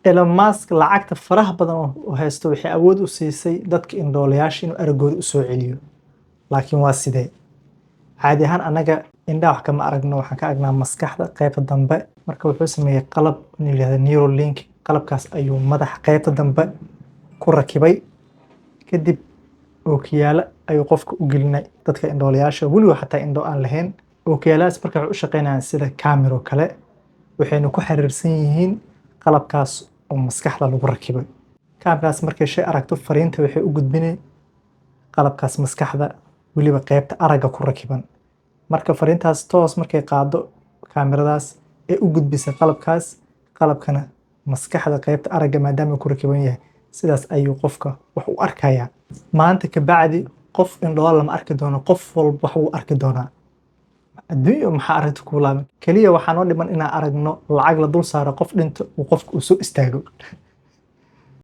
Elon Musk lacagta faraha badan oo haysto waxay awood u siisay dadka indhoolayaasha inuu aragooda u soo celiyo. Laakiin waa sidee? Caadi ahaan anaga indhaha wax kama aragno, waxaan ka aragnaa maskaxda qaybta dambe. Marka wuxuu sameeyay qalab la yiraahdo Neuralink. Qalabkaas ayuu madaxa qaybta dambe ku rakibay. Kadib ookiyaalo ayuu qofka u gelinay dadka indhoolayaasha weliba xataa indho aan lahayn. Ookiyaalahaas marka waxay u shaqeynayaan sida camera kale, waxayna ku xiriirsan yihiin qalabkaas oo maskaxda lagu rakibay. Kaamkaas markay shay aragto fariinta waxay u gudbinay qalabkaas maskaxda weliba qaybta aragga ku rakiban. Marka fariintaas toos markay qaado kaamiradaas ee u gudbisay qalabkaas, qalabkana maskaxda qaybta aragga maadaama uu ku rakiban yahay, sidaas ayuu qofka wax u arkayaa. Maanta ka bacdi qof indhool lama arki doono, qof walba wax uu arki doonaa. Adduunyo maxaa aragti ku laaban? Kaliya waxaan oo dhiman inaan aragno lacag la dul saaro qof dhinto uu qofku u soo istaago.